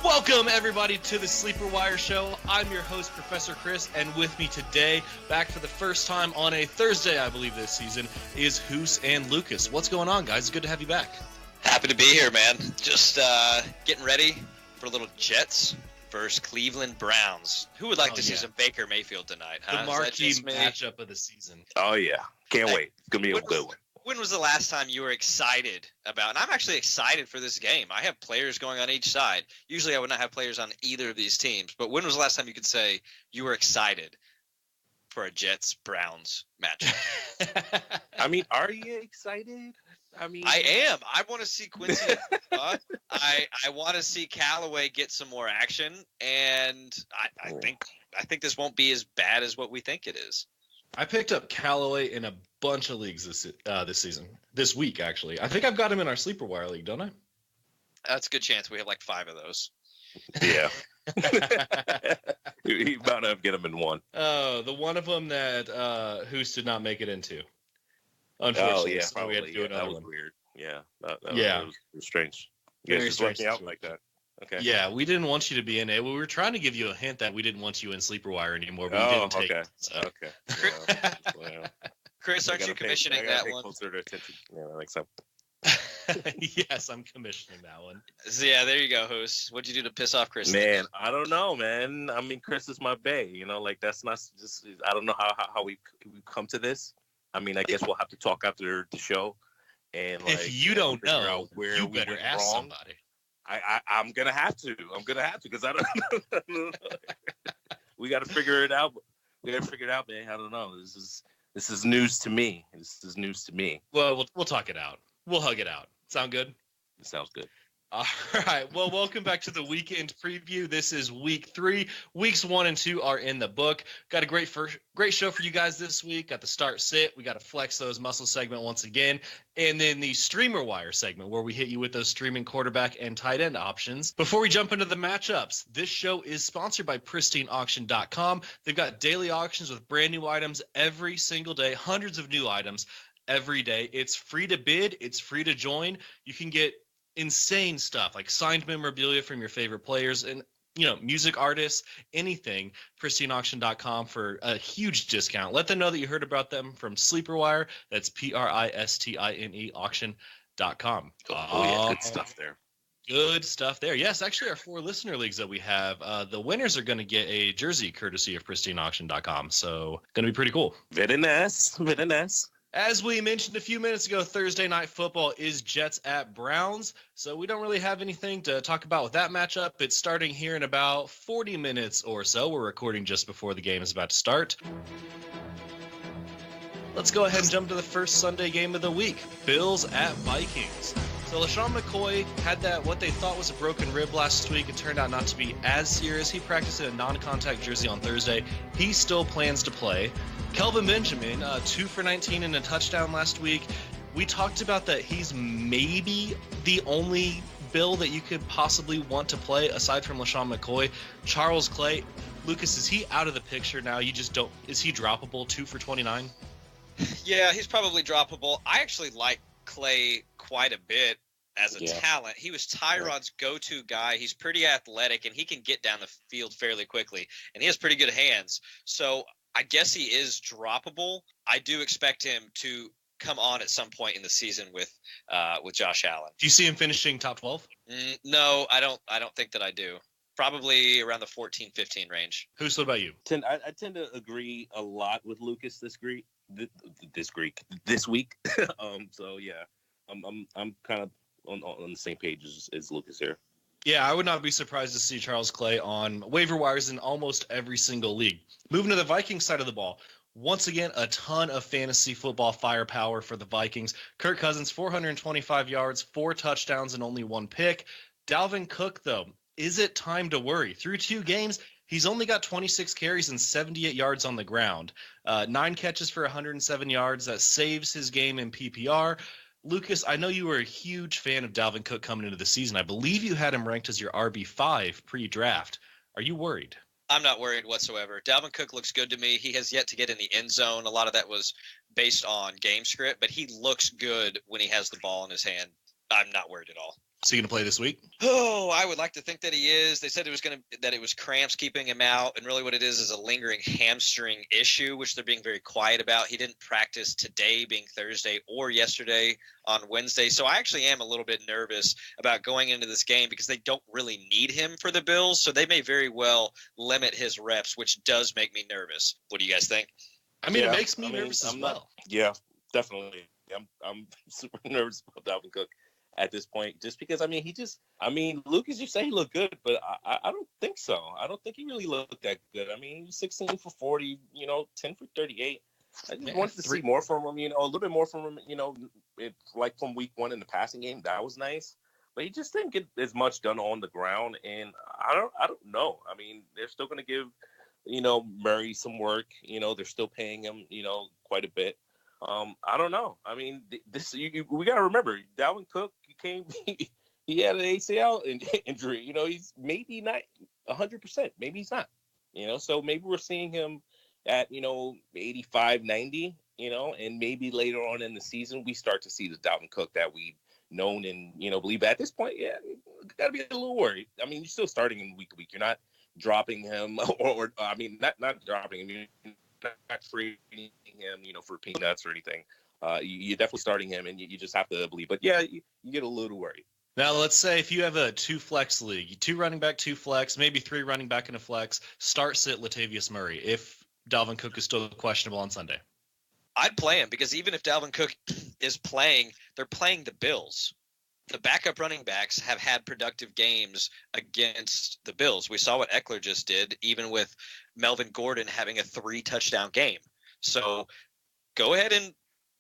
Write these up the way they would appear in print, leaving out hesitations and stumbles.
Welcome, everybody, to the Sleeper Wire Show. I'm your host, Professor Chris, and with me today, back for the first time on a Thursday, I believe, this season, is Hoos and Lucas. What's going on, guys? It's good to have you back. Happy to be here, man. Just getting ready for a little Jets versus Cleveland Browns. Who would like to see some Baker Mayfield tonight, huh? The marquee matchup of the season. Oh, yeah. Can't wait. It's going to be a good one. When was the last time you were excited about, and I'm actually excited for this game. I have players going on each side. Usually I would not have players on either of these teams, but when was the last time you could say you were excited for a Jets-Browns matchup? I mean, are you excited? I am. I want to see Quincy. I want to see Callaway get some more action, and I think this won't be as bad as what we think it is. I picked up Callaway in a bunch of leagues this week, actually. I think I've got him in our Sleeper Wire league, don't I? That's a good chance. We have like 5 of those. Yeah. You about to get him in one. Oh, the one of them that Hoos did not make it into. Unfortunately, yeah, so probably. we had to do another that was one. weird. Yeah, that was strange. You guys Very just strange working out like that. Okay. Yeah, we didn't want you to be in it. We were trying to give you a hint that we didn't want you in Sleeper Wire anymore, but you didn't take it. So. Okay. Chris, aren't you commissioning that one? Closer to attention. Yeah, I think so. Yes, I'm commissioning that one. So, yeah, there you go, Hoos. What'd you do to piss off Chris? Man, I don't know, man. I mean, Chris is my bae. You know, like that's not just. I don't know how we come to this. I mean, I guess we'll have to talk after the show. And like, if you don't know, where you we better went ask wrong. somebody. I'm gonna have to because I don't know. We got to figure it out. We got to figure it out, man. I don't know. This is news to me. This is news to me. Well, we'll talk it out. We'll hug it out. Sound good? It sounds good. All right. Well, welcome back to the weekend preview. This is week 3. Weeks 1 and 2 are in the book. Got a great show for you guys this week. Got the start sit. We got to flex those muscles segment once again. And then the Streamer Wire segment where we hit you with those streaming quarterback and tight end options. Before we jump into the matchups, this show is sponsored by PristineAuction.com. They've got daily auctions with brand new items every single day, hundreds of new items every day. It's free to bid. It's free to join. You can get insane stuff like signed memorabilia from your favorite players and music artists, anything. PristineAuction.com for a huge discount. Let them know that you heard about them from Sleeper Wire. That's PRISTINE auction.com. Oh yeah, good stuff there. Good stuff there. Yes, actually our 4 listener leagues that we have, the winners are going to get a jersey courtesy of PristineAuction.com. So going to be pretty cool. Very nice. Very nice. As we mentioned a few minutes ago, Thursday Night Football is Jets at Browns, so we don't really have anything to talk about with that matchup. It's starting here in about 40 minutes or so. We're recording just before the game is about to start. Let's go ahead and jump to the first Sunday game of the week, Bills at Vikings. So LaShawn McCoy had that what they thought was a broken rib last week. It turned out not to be as serious. He practiced in a non-contact jersey on Thursday. He still plans to play. Kelvin Benjamin, 2 for 19 and a touchdown last week. We talked about that he's maybe the only Bill that you could possibly want to play aside from LaShawn McCoy. Charles Clay, Lucas, is he out of the picture now? You just don't. Is he droppable? 2 for 29? Yeah, he's probably droppable. I actually like Clay quite a bit as a talent. He was Tyrod's go-to guy. He's pretty athletic, and he can get down the field fairly quickly, and he has pretty good hands. So I guess he is droppable. I do expect him to come on at some point in the season with Josh Allen. Do you see him finishing top 12? No, I don't think that I do. Probably around the 14-15 range. What about you? I tend to agree a lot with Lucas this week. So yeah, I'm kind of on the same page as Lucas here. Yeah, I would not be surprised to see Charles Clay on waiver wires in almost every single league. Moving to the Vikings side of the ball. Once again, a ton of fantasy football firepower for the Vikings. Kirk Cousins, 425 yards, 4 touchdowns, and only 1 pick. Dalvin Cook, though, is it time to worry? Through 2 games, he's only got 26 carries and 78 yards on the ground. 9 catches for 107 yards. That saves his game in PPR. Lucas, I know you were a huge fan of Dalvin Cook coming into the season. I believe you had him ranked as your RB5 pre-draft. Are you worried? I'm not worried whatsoever. Dalvin Cook looks good to me. He has yet to get in the end zone. A lot of that was based on game script, but he looks good when he has the ball in his hand. I'm not worried at all. Is he going to play this week? Oh, I would like to think that he is. They said that it was cramps keeping him out, and really what it is a lingering hamstring issue, which they're being very quiet about. He didn't practice today, being Thursday, or yesterday on Wednesday. So I actually am a little bit nervous about going into this game because they don't really need him for the Bills, so they may very well limit his reps, which does make me nervous. What do you guys think? I mean, it makes me nervous as well. Yeah, definitely. I'm super nervous about Dalvin Cook at this point, just because Luke, as you say, he looked good, but I don't think so. I don't think he really looked that good. I mean, he was 16 for 40, 10 for 38. I just wanted to see more from him, a little bit more from him, like from week 1 in the passing game. That was nice, but he just didn't get as much done on the ground, and I don't know. I mean, they're still going to give, Murray some work. They're still paying him, quite a bit. I don't know. I mean, we got to remember, Dalvin Cook, he had an ACL injury. He's maybe not 100%. Maybe he's not. So maybe we're seeing him at 85, 90. And maybe later on in the season we start to see the Dalvin Cook that we've known and believe. At this point, yeah, got to be a little worried. I mean, you're still starting him week to week. You're not dropping him, or I mean, not dropping him. You're not trading him, for peanuts or anything. You're definitely starting him, and you just have to believe. But yeah, you get a little worried. Now, let's say if you have a 2-flex league, 2 running back, 2 flex, maybe 3 running back in a flex, start sit Latavius Murray if Dalvin Cook is still questionable on Sunday. I'd play him because even if Dalvin Cook is playing, they're playing the Bills. The backup running backs have had productive games against the Bills. We saw what Eckler just did, even with Melvin Gordon having a 3-touchdown game. So go ahead and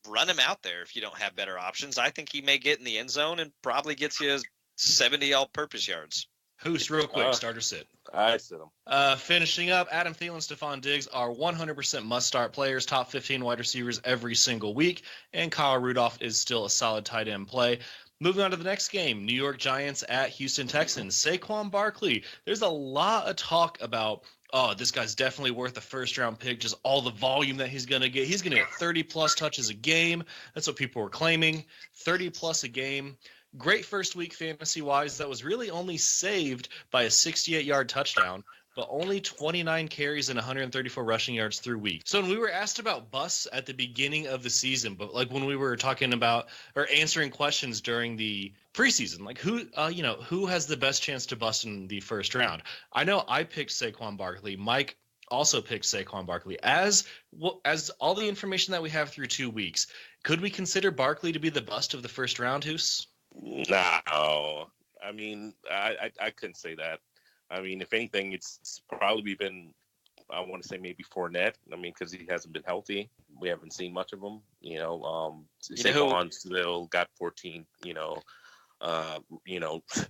run him out there if you don't have better options. I think he may get in the end zone and probably gets you 70 all-purpose yards. Who's real quick, starter sit? I sit him. Finishing up, Adam Thielen, Stephon Diggs are 100% must-start players, top 15 wide receivers every single week, and Kyle Rudolph is still a solid tight end play. Moving on to the next game, New York Giants at Houston Texans. Saquon Barkley. There's a lot of talk about, this guy's definitely worth a first-round pick, just all the volume that he's going to get. He's going to get 30-plus touches a game. That's what people were claiming, 30-plus a game. Great first week fantasy-wise. That was really only saved by a 68-yard touchdown, but only 29 carries and 134 rushing yards through week. So when we were asked about busts at the beginning of the season, but like when we were talking about or answering questions during the preseason, like who has the best chance to bust in the first round? I know I picked Saquon Barkley. Mike also picked Saquon Barkley. As all the information that we have through 2 weeks, could we consider Barkley to be the bust of the first round, Hoos? No. I mean, I couldn't say that. I mean, if anything, it's probably been, I want to say maybe Fournette. I mean, because he hasn't been healthy. We haven't seen much of him. Saquon still got 14,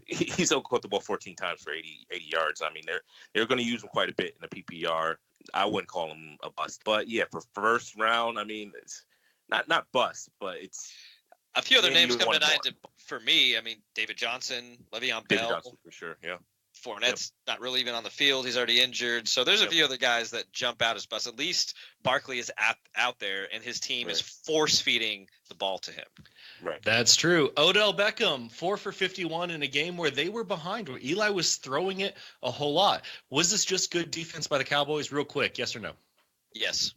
he's still caught the ball 14 times for 80 yards. I mean, they're going to use him quite a bit in the PPR. I wouldn't call him a bust. But, yeah, for first round, I mean, it's not bust, but it's. A few other names come to mind for me. I mean, David Johnson, Le'Veon Bell. David Johnson, for sure, yeah. Fournette's not really even on the field. He's already injured. So there's a few other guys that jump out as busts. At least Barkley is out there, and his team is force-feeding the ball to him. Right. That's true. Odell Beckham, 4 for 51 in a game where they were behind, where Eli was throwing it a whole lot. Was this just good defense by the Cowboys? Real quick, yes or no? Yes.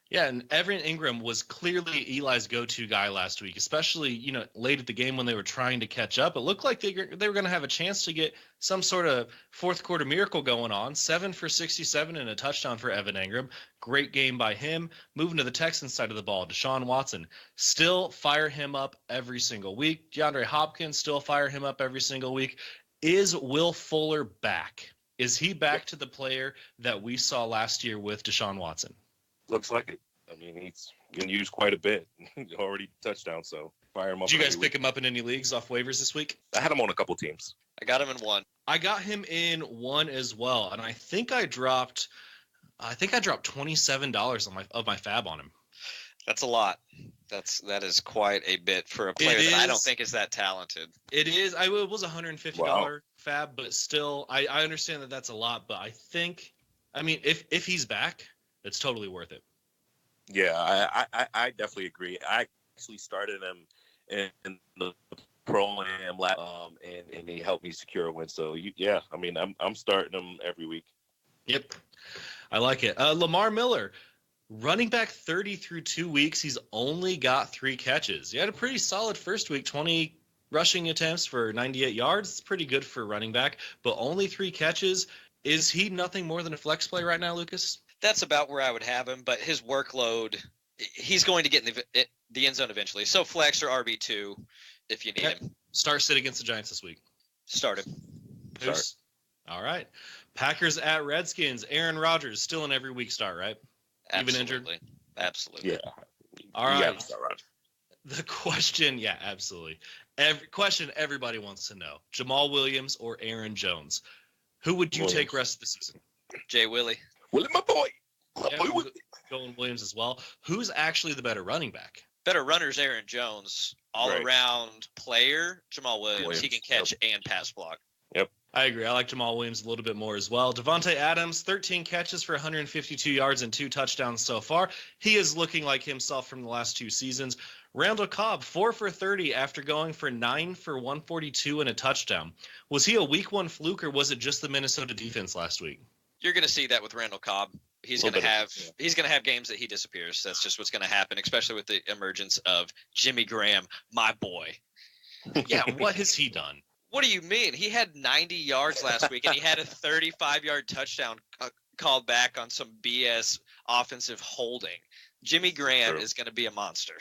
Yeah, and Evan Ingram was clearly Eli's go-to guy last week, especially, late at the game when they were trying to catch up. It looked like they were going to have a chance to get some sort of fourth-quarter miracle going on. 7 for 67 and a touchdown for Evan Ingram. Great game by him. Moving to the Texans side of the ball, Deshaun Watson. Still fire him up every single week. DeAndre Hopkins, still fire him up every single week. Is Will Fuller back? Is he back to the player that we saw last year with Deshaun Watson? Looks like it. I mean, he's been used quite a bit. Already touchdown, so fire him up. Did you guys pick him up in any leagues off waivers this week? I had him on a couple teams. I got him in one. I got him in one as well, and I think I dropped $27 of my fab on him. That's a lot. That is quite a bit for a player that I don't think is that talented. It is. It was $150 fab, but still, I understand that that's a lot. But I think, if he's back, it's totally worth it. Yeah, I definitely agree. I actually started him in the Pro-Am lap, and he helped me secure a win. So I mean, I'm starting him every week. Yep, I like it. Lamar Miller, running back 30 through 2 weeks. He's only got 3 catches. He had a pretty solid first week, 20 rushing attempts for 98 yards. It's pretty good for a running back, but only 3 catches. Is he nothing more than a flex play right now, Lucas? That's about where I would have him, but his workload, he's going to get in the end zone eventually. So flex or RB2 if you need him. Start sit against the Giants this week. Start him. All right. Packers at Redskins. Aaron Rodgers still an every week start, right? Absolutely. Even injured? Absolutely. Yeah. All right. Yeah, the question, absolutely. Question everybody wants to know. Jamal Williams or Aaron Jones? Who would you take rest of the season? Jay Willie. Willie, my boy. Going Williams as well. Who's actually the better running back? Better runner's Aaron Jones. All-around player, Jamal Williams. He can catch and pass block. Yep. I agree. I like Jamal Williams a little bit more as well. Devontae Adams, 13 catches for 152 yards and 2 touchdowns so far. He is looking like himself from the last 2 seasons. Randall Cobb, 4 for 30 after going for 9 for 142 and a touchdown. Was he a week 1 fluke, or was it just the Minnesota defense last week? You're going to see that with Randall Cobb. He's going to have games that he disappears. That's just what's going to happen, especially with the emergence of Jimmy Graham, my boy. Yeah, what has he done? What do you mean? He had 90 yards last week, and he had a 35-yard touchdown called back on some BS offensive holding. Jimmy Graham is going to be a monster.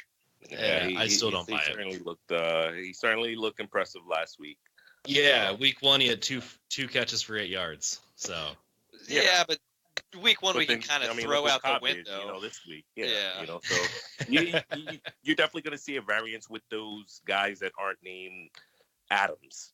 Yeah, I still don't buy it. He certainly looked impressive last week. Yeah, week 1 he had two catches for 8 yards. So yeah, but week 1 we can kind of throw out the window. This week, so you're definitely going to see a variance with those guys that aren't named Adams.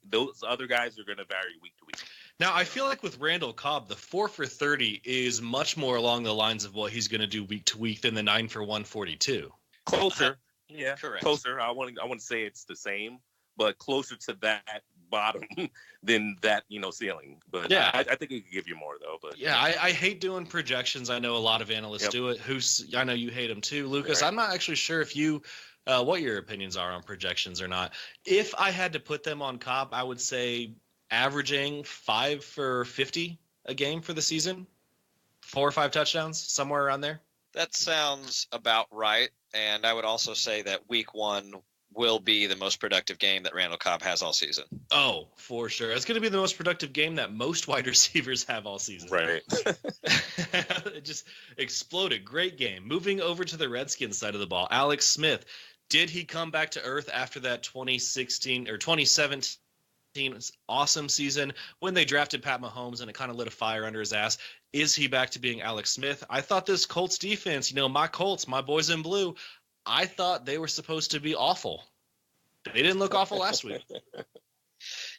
Those other guys are going to vary week to week. Now, I feel like with Randall Cobb, the 4 for 30 is much more along the lines of what he's going to do week to week than the 9 for 142. Closer, correct. Closer. I want to say it's the same, but closer to that bottom than that ceiling. But yeah, I think it could give you more though. But I hate doing projections. I know a lot of analysts do it. I know you hate them too, Lucas. Right. I'm not actually sure if you what your opinions are on projections or not. If I had to put them on Cobb, I would say averaging 5 for 50 a game for the season, 4 or 5 touchdowns, somewhere around there. That sounds about right. And I would also say that week 1 will be the most productive game that Randall Cobb has all season. Oh, for sure. It's going to be the most productive game that most wide receivers have all season. Right. It just exploded. Great game. Moving over to the Redskins side of the ball, Alex Smith. Did he come back to earth after that 2016 or 2017 awesome season when they drafted Pat Mahomes and it kind of lit a fire under his ass? Is he back to being Alex Smith? I thought this Colts defense, my Colts, my boys in blue, I thought they were supposed to be awful. They didn't look awful last week.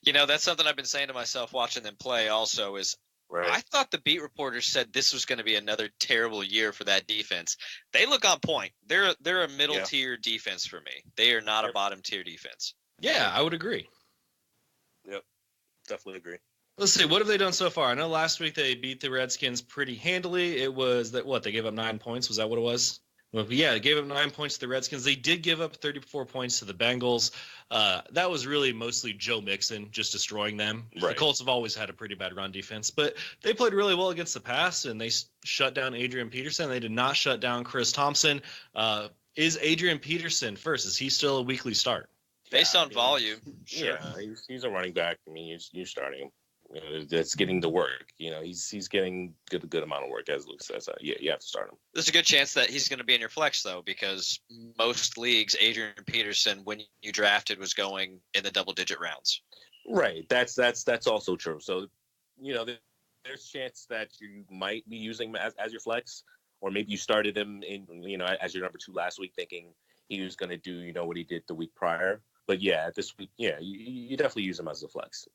That's something I've been saying to myself watching them play also is I thought the beat reporters said this was going to be another terrible year for that defense. They look on point. They're a middle tier defense for me. They are not a bottom tier defense. Yeah, I would agree. Yep, definitely agree. Let's see. What have they done so far? I know last week they beat the Redskins pretty handily. It was they gave up 9 points. Was that what it was? Well, yeah, they gave up 9 points to the Redskins. They did give up 34 points to the Bengals. That was really mostly Joe Mixon just destroying them. Right. The Colts have always had a pretty bad run defense, but they played really well against the pass, and they shut down Adrian Peterson. They did not shut down Chris Thompson. Is Adrian Peterson first? Is he still a weekly start? Based on volume, sure. Yeah, he's a running back. I mean, you're starting him. That's getting the work. He's getting a good amount of work, as Luke says. You have to start him. There's a good chance that he's going to be in your flex, though, because most leagues, Adrian Peterson, when you drafted, was going in the double-digit rounds. Right. That's also true. So, there's a chance that you might be using him as your flex, or maybe you started him in, as your number 2 last week, thinking he was going to do, what he did the week prior. But yeah, this week, you definitely use him as a flex.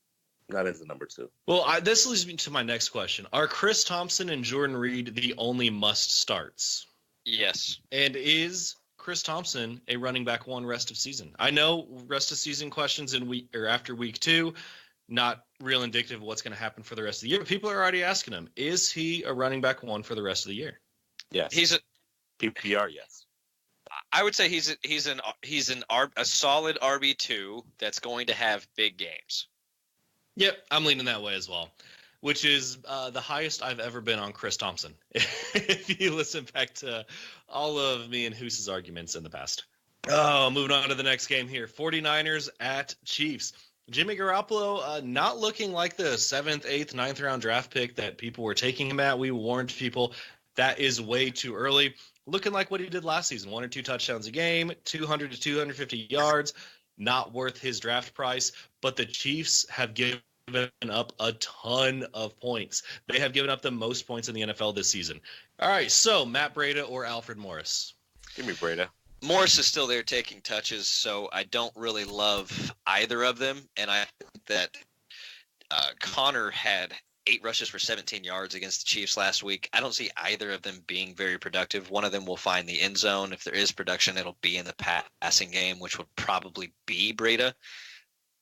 Not as the number 2. Well, this leads me to my next question. Are Chris Thompson and Jordan Reed the only must starts? Yes. And is Chris Thompson a running back 1 rest of season? I know rest of season questions after week 2, not real indicative of what's going to happen for the rest of the year. But people are already asking him, is he a running back 1 for the rest of the year? Yes. He's a PPR. Yes. I would say he's a solid RB2 that's going to have big games. Yep, I'm leaning that way as well, which is the highest I've ever been on Chris Thompson. If you listen back to all of me and Hoose's arguments in the past. Oh, moving on to the next game here. 49ers at Chiefs. Jimmy Garoppolo not looking like the 7th, 8th, 9th round draft pick that people were taking him at. We warned people that is way too early. Looking like what he did last season, 1 or 2 touchdowns a game, 200 to 250 yards, not worth his draft price. But the Chiefs have given up a ton of points. They have given up the most points in the NFL this season. All right, so Matt Breida or Alfred Morris? Give me Breida. Morris is still there taking touches, so I don't really love either of them. And I think that Connor had 8 rushes for 17 yards against the Chiefs last week. I don't see either of them being very productive. One of them will find the end zone. If there is production, it'll be in the passing game, which would probably be Breida.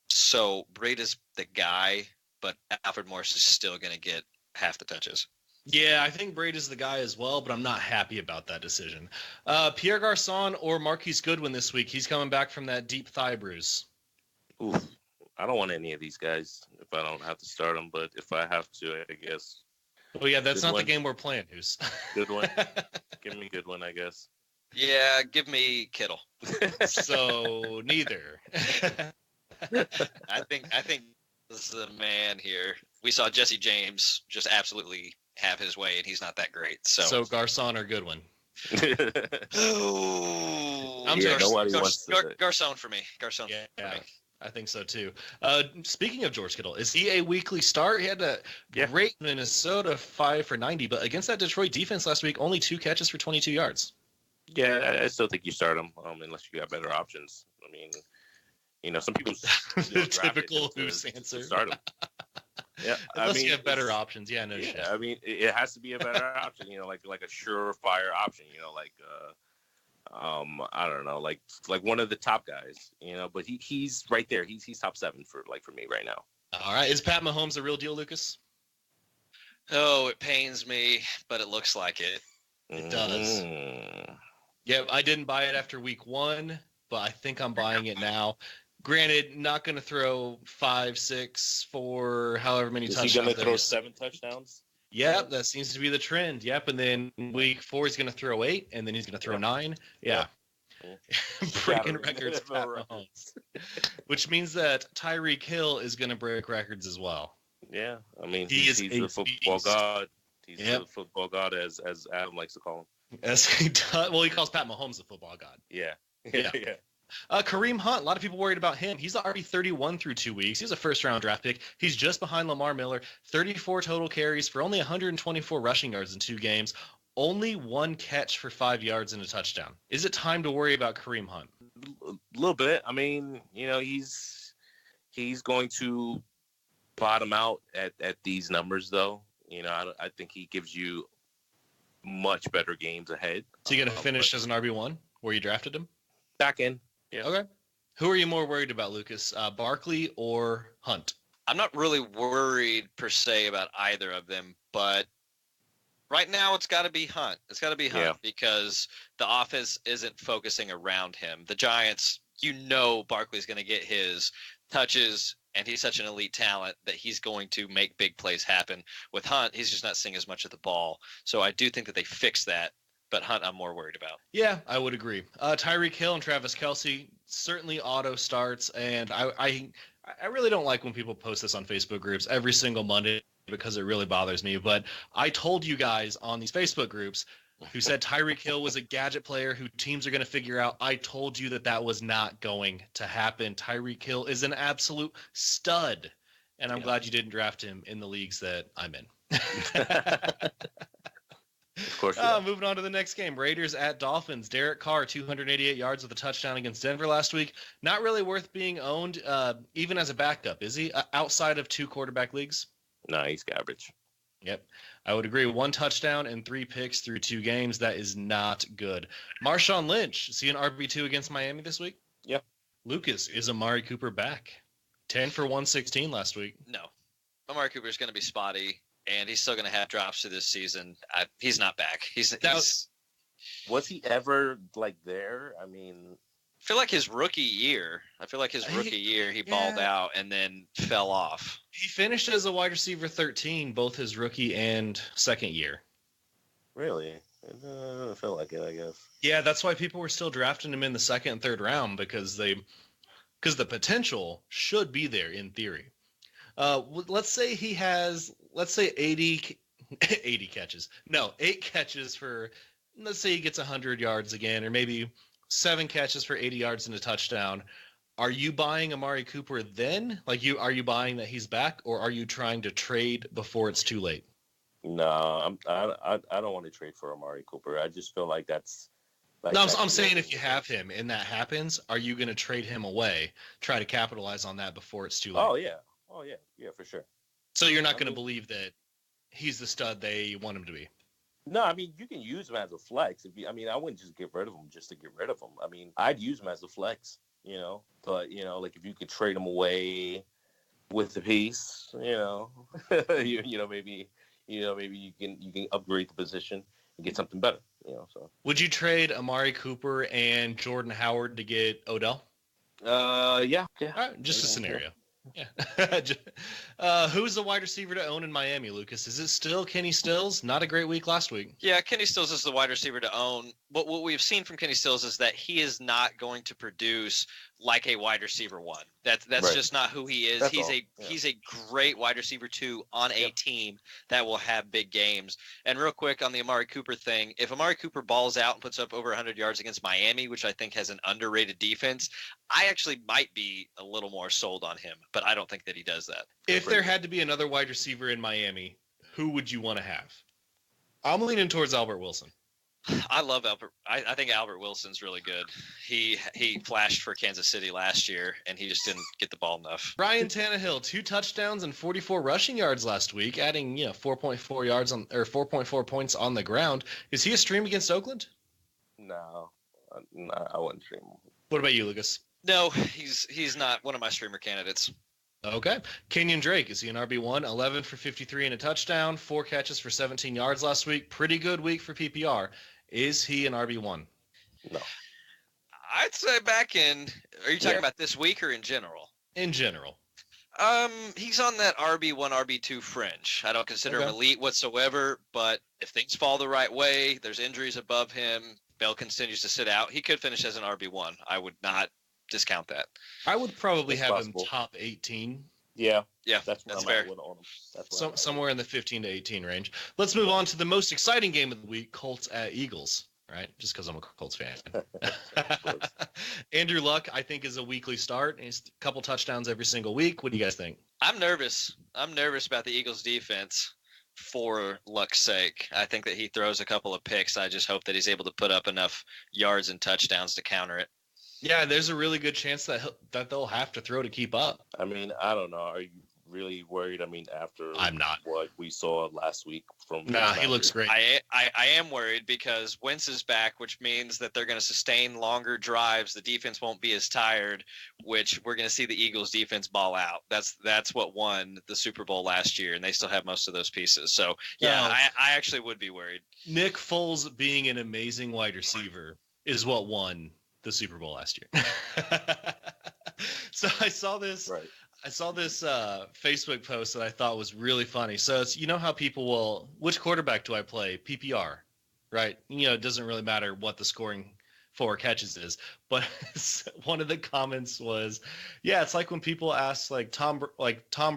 So Breida's the guy, but Alfred Morris is still going to get half the touches. Yeah, I think Breida's the guy as well, but I'm not happy about that decision. Pierre Garçon or Marquise Goodwin this week? He's coming back from that deep thigh bruise. Ooh, I don't want any of these guys if I don't have to start them, but if I have to, I guess. Well, yeah, that's Goodwin. not the game we're playing, Who's? Goodwin. Give me Goodwin, I guess. Yeah, give me Kittle. So neither. I think this is the man here. We saw Jesse James just absolutely have his way, and he's not that great. So Garçon or Goodwin? Oh, I'm yeah, nobody wants to. Garçon for me. Garçon Yeah, for me. I think so too. Speaking of George Kittle, is he a weekly start? He had a great Minnesota 5 for 90, but against that Detroit defense last week, only 2 catches for 22 yards. Yeah, I still think you start him unless you got better options. I mean, some people the typical Who's answer. Start him. Yeah, unless you have better options. Yeah, no yeah, shit. I mean, it has to be a better option. Like a surefire option. I don't know, like one of the top guys. But he's right there. He's top 7 for me right now. All right, is Pat Mahomes the real deal, Lucas? Oh, it pains me, but it looks like it. It does. Yeah, I didn't buy it after week 1, but I think I'm buying it now. Granted, not going to throw 5, 6, 4, however many touchdowns. Is he going to throw 7 touchdowns? Yep, that seems to be the trend. Yep, and then week 4 he's going to throw 8, and then he's going to throw 9. Yeah. Breaking records, Pat Mahomes. Which means that Tyreek Hill is going to break records as well. Yeah, I mean, he's the football god. He's the football god, as Adam likes to call him. As he does. Well, he calls Pat Mahomes the football god. Yeah. Kareem Hunt, a lot of people worried about him. He's already 31 through 2 weeks. He's a first-round draft pick. He's just behind Lamar Miller. 34 total carries for only 124 rushing yards in 2 games. Only 1 catch for 5 yards and a touchdown. Is it time to worry about Kareem Hunt? A little bit. I mean, he's going to bottom out at these numbers, though. I think he gives you much better games ahead. So you're going to finish as an RB1 where you drafted him? Back in. Yeah. Okay. Who are you more worried about, Lucas? Barkley or Hunt? I'm not really worried per se about either of them, but right now it's got to be Hunt. It's got to be Hunt because the offense isn't focusing around him. The Giants, Barkley's going to get his touches, and he's such an elite talent that he's going to make big plays happen. With Hunt, he's just not seeing as much of the ball. So I do think that they fix that. But Hunt, I'm more worried about. Yeah, I would agree. Tyreek Hill and Travis Kelce certainly auto starts, and I really don't like when people post this on Facebook groups every single Monday because it really bothers me. But I told you guys on these Facebook groups who said Tyreek Hill was a gadget player who teams are going to figure out. I told you that was not going to happen. Tyreek Hill is an absolute stud, and I'm glad you didn't draft him in the leagues that I'm in. Of course. Moving on to the next game. Raiders at Dolphins. Derek Carr, 288 yards with a touchdown against Denver last week. Not really worth being owned, even as a backup, is he? Outside of 2 quarterback leagues? No, he's garbage. Yep. I would agree. 1 touchdown and 3 picks through 2 games. That is not good. Marshawn Lynch. Is he an RB2 against Miami this week? Yep. Lucas, is Amari Cooper back? 10 for 116 last week. No. Amari Cooper is going to be spotty. And he's still going to have drops to this season. He's not back. He's Was he ever like there? I mean, I feel like his rookie year, he balled out and then fell off. He finished as a wide receiver 13, both his rookie and second year. really? It doesn't feel like it, I guess. Yeah, that's why people were still drafting him in the second and third round because the potential should be there in theory. Let's say he has 80 catches. No, 8 catches for, let's say he gets 100 yards again, or maybe 7 catches for 80 yards and a touchdown. Are you buying Amari Cooper then? Are you buying that he's back, or are you trying to trade before it's too late? No, I don't want to trade for Amari Cooper. I just feel like that's. Like, no, I'm saying if you have him and that happens, are you going to trade him away, try to capitalize on that before it's too late? Oh yeah, for sure. So you're not going to believe that he's the stud they want him to be? No, I mean, you can use him as a flex. I wouldn't just get rid of him just to get rid of him. I mean, I'd use him as a flex, but like if you could trade him away with the piece, maybe you can upgrade the position and get something better, So would you trade Amari Cooper and Jordan Howard to get Odell? Yeah. All right, just a scenario. Yeah. Who's the wide receiver to own in Miami, Lucas? Is it still Kenny Stills? Not a great week last week. Yeah, Kenny Stills is the wide receiver to own. But what we've seen from Kenny Stills is that he is not going to produce like a wide receiver 1. That's right. Just not who he is. That's he's a great wide receiver 2 on a team that will have big games. And real quick on the Amari Cooper thing, if Amari Cooper balls out and puts up over 100 yards against Miami, which I think has an underrated defense, I actually might be a little more sold on him, but I don't think that he does that. If there had to be another wide receiver in Miami, who would you want to have? I'm leaning towards Albert Wilson. I love Albert. I think Albert Wilson's really good. He flashed for Kansas City last year, and he just didn't get the ball enough. Ryan Tannehill, 2 touchdowns and 44 rushing yards last week, adding 4.4 points on the ground. Is he a stream against Oakland? No, I wouldn't stream him. What about you, Lucas? No, he's not one of my streamer candidates. Okay. Kenyon Drake, is he an RB1? 11 for 53 and a touchdown, 4 catches for 17 yards last week. Pretty good week for PPR. Is he an RB1? No. I'd say back in. Are you talking about this week or in general? In general. He's on that RB1, RB2 fringe. I don't consider him elite whatsoever, but if things fall the right way, there's injuries above him, Bell continues to sit out, he could finish as an RB1. I would not discount that. I would probably have him top 18. Yeah, that's fair. Somewhere in the 15 to 18 range. Let's move on to the most exciting game of the week, Colts at Eagles. Right, just because I'm a Colts fan. Andrew Luck, I think, is a weekly start. He's a couple touchdowns every single week. What do you guys think? I'm nervous. I'm nervous about the Eagles' defense for Luck's sake. I think that he throws a couple of picks. I just hope that he's able to put up enough yards and touchdowns to counter it. Yeah, there's a really good chance that they'll have to throw to keep up. I mean, I don't know. Are you really worried? I mean, after I'm not. What we saw last week from he looks great. I am worried because Wentz is back, which means that they're going to sustain longer drives. The defense won't be as tired, which we're going to see the Eagles defense ball out. That's what won the Super Bowl last year, and they still have most of those pieces. So I actually would be worried. Nick Foles being an amazing wide receiver is what won the Super Bowl last year. So I saw this. Right. I saw this Facebook post that I thought was really funny. So it's, how people will, which quarterback do I play? PPR, right? It doesn't really matter what the scoring for catches is. But one of the comments was, it's like when people ask Tom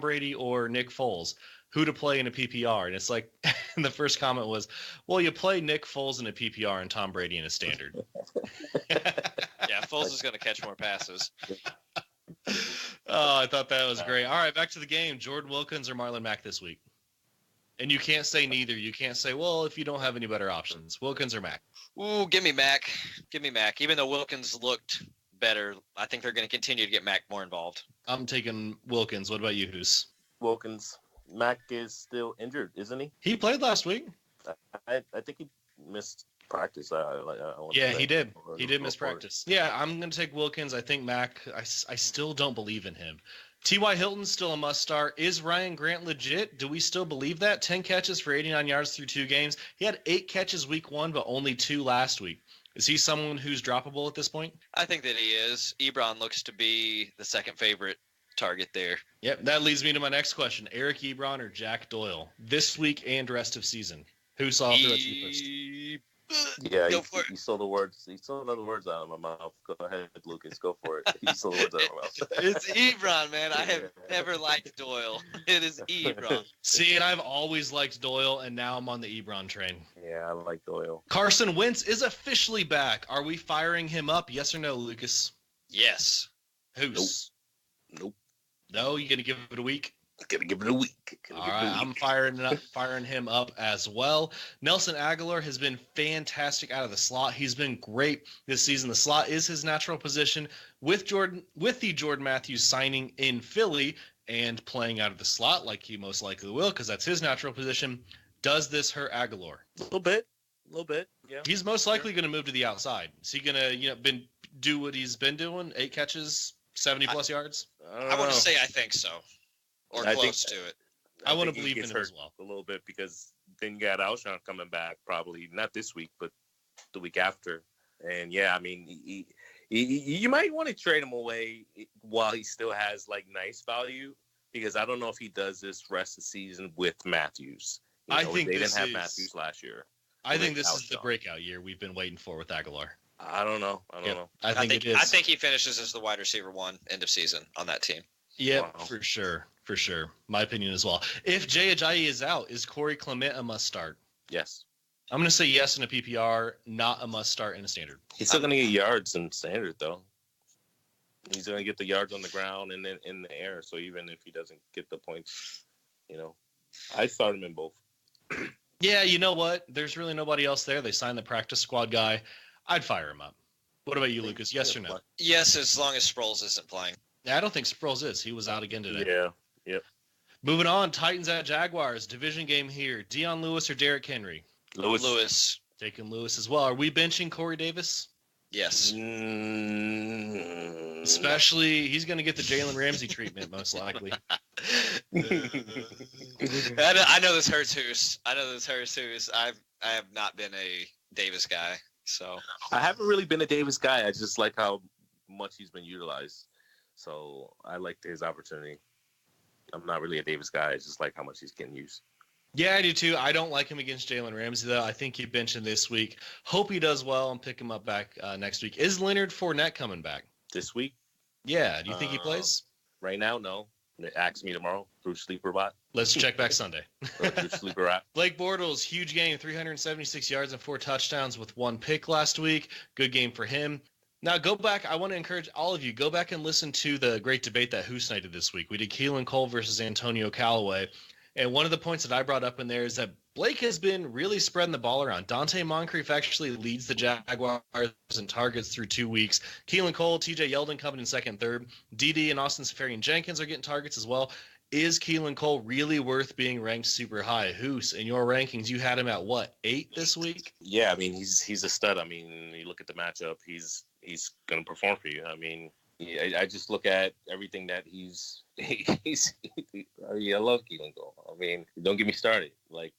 Brady or Nick Foles who to play in a PPR. And it's like, and the first comment was, well, you play Nick Foles in a PPR and Tom Brady in a standard. Yeah, Foles is going to catch more passes. Oh, I thought that was great. All right, back to the game. Jordan Wilkins or Marlon Mack this week? And you can't say neither. You can't say, well, if you don't have any better options, Wilkins or Mack? Ooh, give me Mack. Give me Mack. Even though Wilkins looked better, I think they're going to continue to get Mack more involved. I'm taking Wilkins. What about you, Hoos? Wilkins. Mack is still injured, isn't he? He played last week. I think he missed practice. He did. He did miss practice. Yeah, I'm going to take Wilkins. I think Mack, I still don't believe in him. T.Y. Hilton's still a must start. Is Ryan Grant legit? Do we still believe that? 10 catches for 89 yards through 2 games. He had 8 catches week 1, but only 2 last week. Is he someone who's droppable at this point? I think that he is. Ebron looks to be the second favorite target there. Yep, that leads me to my next question. Eric Ebron or Jack Doyle? This week and rest of season. Who saw through it to you first? Yeah, he stole the words. He stole the words out of my mouth. Go ahead, Lucas. Go for it. He stole the words out of my mouth. It's Ebron, man. I have never liked Doyle. It is Ebron. See, and I've always liked Doyle, and now I'm on the Ebron train. Yeah, I like Doyle. Carson Wentz is officially back. Are we firing him up? Yes or no, Lucas? Yes. Who's? Nope. No, you gonna give it a week? Gonna give it a week. All right, I'm firing him up as well. Nelson Aguilar has been fantastic out of the slot. He's been great this season. The slot is his natural position. With the Jordan Matthews signing in Philly and playing out of the slot like he most likely will, because that's his natural position. Does this hurt Aguilar? A little bit. Yeah. He's most likely going to move to the outside. Is he going to do what he's been doing? 8 catches, 70+ yards. I want to say I think so. Or close to it. I want to believe in him as well. A little bit, because then you got Alshon coming back, probably not this week, but the week after. And yeah, I mean, you might want to trade him away while he still has like nice value, because I don't know if he does this rest of the season with Matthews. I think they didn't have Matthews last year. I think this is the breakout year we've been waiting for with Aguilar. I don't know. I think it is. I think he finishes as the wide receiver 1 end of season on that team. Yeah, wow. For sure. My opinion as well. If Jay Ajayi is out, is Corey Clement a must start? Yes. I'm going to say yes in a PPR, not a must start in a standard. He's still going to get yards in standard, though. He's going to get the yards on the ground and then in the air. So even if he doesn't get the points, I start him in both. Yeah, you know what? There's really nobody else there. They signed the practice squad guy. I'd fire him up. What about you, Lucas? Yes or no? Yes, as long as Sproles isn't playing. Yeah, I don't think Sproles is. He was out again today. Yeah. Yep. Moving on, Titans at Jaguars. Division game here. Deion Lewis or Derrick Henry? Lewis. Taking Lewis as well. Are we benching Corey Davis? Yes. Especially, he's going to get the Jalen Ramsey treatment, most likely. I know this hurts Hoos. I have not been a Davis guy, so. I haven't really been a Davis guy. I just like how much he's been utilized. So I like his opportunity. I'm not really a Davis guy. I just like how much he's getting used. Yeah, I do too. I don't like him against Jalen Ramsey, though. I think you bench him this week. Hope he does well and pick him up back next week. Is Leonard Fournette coming back? This week? Yeah. Do you think he plays? Right now, no. Ask me tomorrow through Sleeper Bot. Let's check back Sunday. Through Sleeper app. Blake Bortles, huge game, 376 yards and 4 touchdowns with 1 pick last week. Good game for him. Now, go back. I want to encourage all of you, go back and listen to the great debate that Hoos and I did this week. We did Keelan Cole versus Antonio Callaway. And one of the points that I brought up in there is that Blake has been really spreading the ball around. Dante Moncrief actually leads the Jaguars in targets through 2 weeks. Keelan Cole, TJ Yeldon coming in second and third. DD and Austin Seferian-Jenkins are getting targets as well. Is Keelan Cole really worth being ranked super high? Hoos, in your rankings, you had him at what, 8 this week? Yeah, I mean, he's a stud. I mean, you look at the matchup, he's going to perform for you. I mean, I just look at everything that he's I love Keelan Cole. I mean, don't get me started.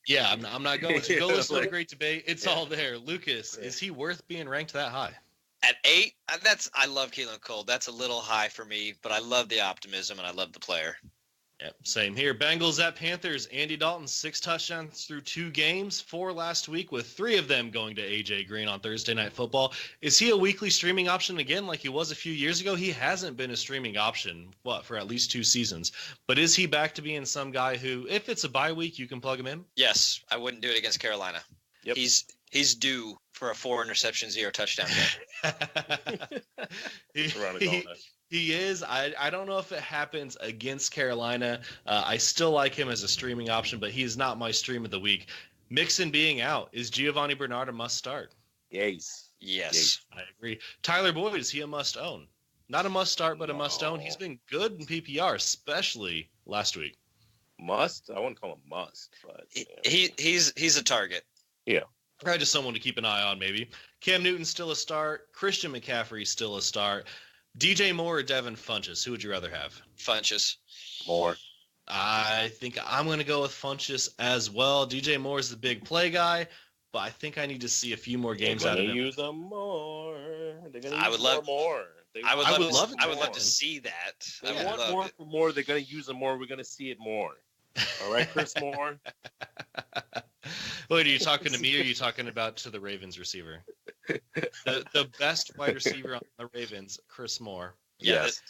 Yeah, I'm not going to. Go listen to the great debate. It's all there. Lucas, is he worth being ranked that high? At 8, I love Keelan Cole. That's a little high for me, but I love the optimism and I love the player. Yep, same here. Bengals at Panthers. Andy Dalton, 6 touchdowns through 2 games, 4 last week, with 3 of them going to A.J. Green on Thursday Night Football. Is he a weekly streaming option again like he was a few years ago? He hasn't been a streaming option, for at least 2 seasons. But is he back to being some guy who, if it's a bye week, you can plug him in? Yes, I wouldn't do it against Carolina. Yep. He's due for a 4 interception, 0 touchdown game. He is. I don't know if it happens against Carolina. I still like him as a streaming option, but he is not my stream of the week. Mixon being out, is Giovanni Bernard a must start? Yes. I agree. Tyler Boyd, is he a must own? Not a must start, but a must own. He's been good in PPR, especially last week. Must? I wouldn't call him must, but he's a target. Yeah. Probably just someone to keep an eye on, maybe. Cam Newton's still a start. Christian McCaffrey's still a start. DJ Moore or Devin Funchess? Who would you rather have? Funchess. More. I think I'm going to go with Funchess as well. DJ Moore is the big play guy, but I think I need to see a few more games out of him. They're going to use them more. They're going to I use would love more. I would love to see that. They want more for more. They're going to use them more. We're going to see it more. All right, Chris Moore. Wait, are you talking to me or are you talking about to the Ravens receiver? The best wide receiver on the Ravens, Chris Moore. Yes.